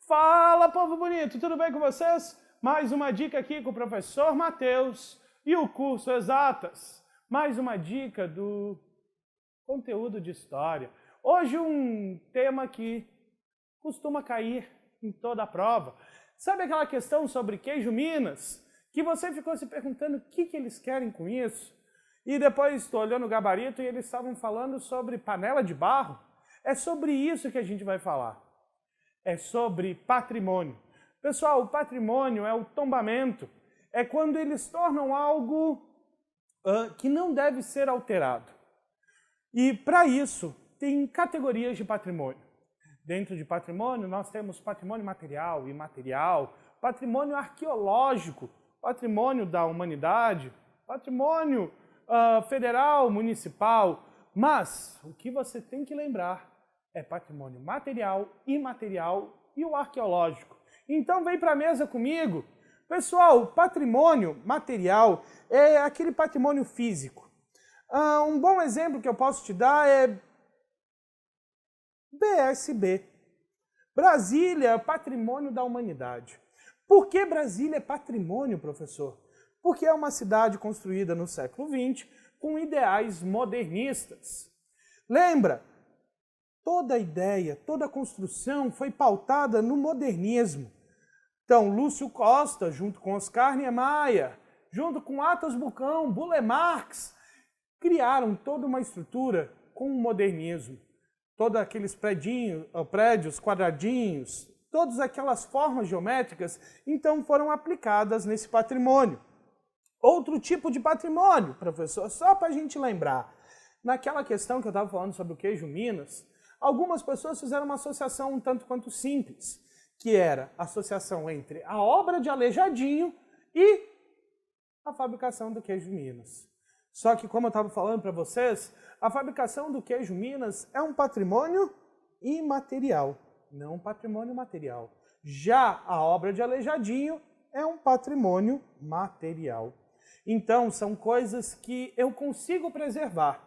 Fala, povo bonito, tudo bem com vocês? Mais uma dica aqui com o professor Matheus e o curso Exatas. Mais uma dica do conteúdo de história. Hoje um tema que costuma cair em toda a prova. Sabe aquela questão sobre queijo Minas? Que você ficou se perguntando o que eles querem com isso? E depois estou olhando o gabarito e eles estavam falando sobre panela de barro. É sobre isso que a gente vai falar. É sobre patrimônio. Pessoal, o patrimônio é o tombamento. É quando eles tornam algo que não deve ser alterado. E para isso, tem categorias de patrimônio. Dentro de patrimônio, nós temos patrimônio material e imaterial, patrimônio arqueológico, patrimônio da humanidade, patrimônio federal, municipal. Mas o que você tem que lembrar é patrimônio material, imaterial e o arqueológico. Então vem para a mesa comigo. Pessoal, o patrimônio material é aquele patrimônio físico. Um bom exemplo que eu posso te dar é BSB. Brasília, patrimônio da humanidade. Por que Brasília é patrimônio, professor? Porque é uma cidade construída no século XX com ideais modernistas. Lembra? Toda a ideia, toda a construção foi pautada no modernismo. Então, Lúcio Costa, junto com Oscar Niemeyer, junto com Athos Bucão, Burle Marx, criaram toda uma estrutura com o modernismo. Todos aqueles prédios quadradinhos, todas aquelas formas geométricas, então foram aplicadas nesse patrimônio. Outro tipo de patrimônio, professor, só para a gente lembrar. Naquela questão que eu estava falando sobre o queijo Minas, algumas pessoas fizeram uma associação um tanto quanto simples, que era a associação entre a obra de Aleijadinho e a fabricação do queijo Minas. Só que, como eu estava falando para vocês, a fabricação do queijo Minas é um patrimônio imaterial, não um patrimônio material. Já a obra de Aleijadinho é um patrimônio material. Então, são coisas que eu consigo preservar.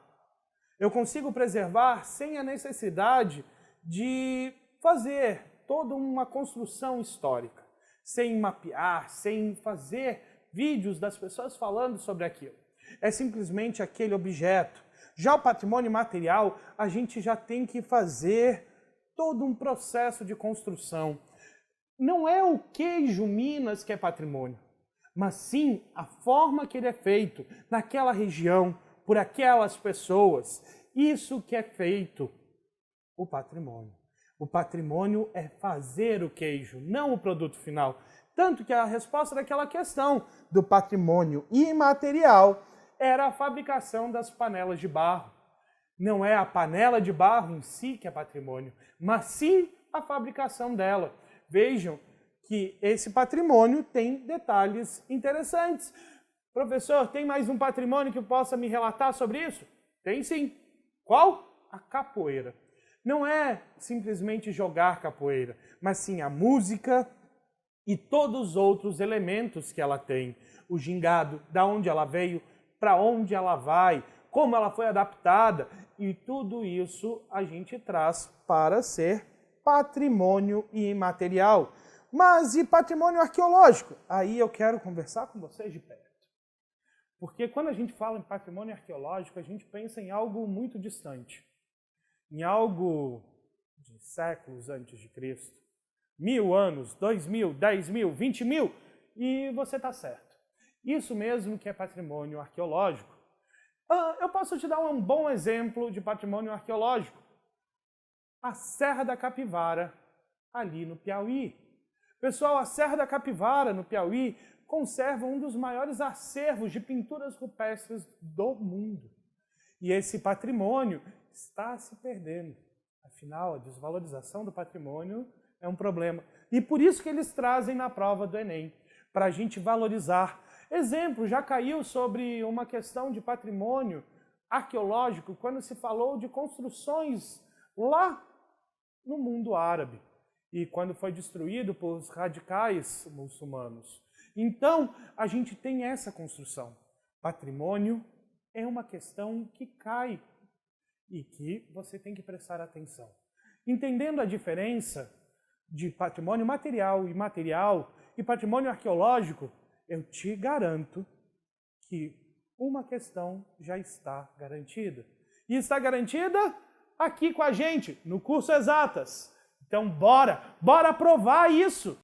Eu consigo preservar sem a necessidade de fazer toda uma construção histórica, sem mapear, sem fazer vídeos das pessoas falando sobre aquilo. É simplesmente aquele objeto. Já o patrimônio material, a gente já tem que fazer todo um processo de construção. Não é o queijo Minas que é patrimônio, mas sim a forma que ele é feito naquela região, por aquelas pessoas. Isso que é feito o patrimônio. O patrimônio é fazer o queijo, não o produto final. Tanto que a resposta daquela questão do patrimônio imaterial era a fabricação das panelas de barro. Não é a panela de barro em si que é patrimônio, mas sim a fabricação dela. Vejam que esse patrimônio tem detalhes interessantes. Professor, tem mais um patrimônio que possa me relatar sobre isso? Tem sim. Qual? A capoeira. Não é simplesmente jogar capoeira, mas sim a música e todos os outros elementos que ela tem. O gingado, da onde ela veio, para onde ela vai, como ela foi adaptada. E tudo isso a gente traz para ser patrimônio imaterial. Mas e patrimônio arqueológico? Aí eu quero conversar com vocês de perto. Porque quando a gente fala em patrimônio arqueológico, a gente pensa em algo muito distante. Em algo de séculos antes de Cristo. 1000 anos, 2000, 10.000, 20.000. E você está certo. Isso mesmo que é patrimônio arqueológico. Eu posso te dar um bom exemplo de patrimônio arqueológico. A Serra da Capivara, ali no Piauí. Pessoal, a Serra da Capivara, no Piauí, conserva um dos maiores acervos de pinturas rupestres do mundo. E esse patrimônio está se perdendo. Afinal, a desvalorização do patrimônio é um problema. E por isso que eles trazem na prova do Enem, para a gente valorizar. Exemplo, já caiu sobre uma questão de patrimônio arqueológico quando se falou de construções lá no mundo árabe. E quando foi destruído por os radicais muçulmanos. Então, a gente tem essa construção. Patrimônio é uma questão que cai. e que você tem que prestar atenção. Entendendo a diferença de patrimônio material e imaterial e patrimônio arqueológico, eu te garanto que uma questão já está garantida. E está garantida aqui com a gente, no curso Exatas. Então bora provar isso!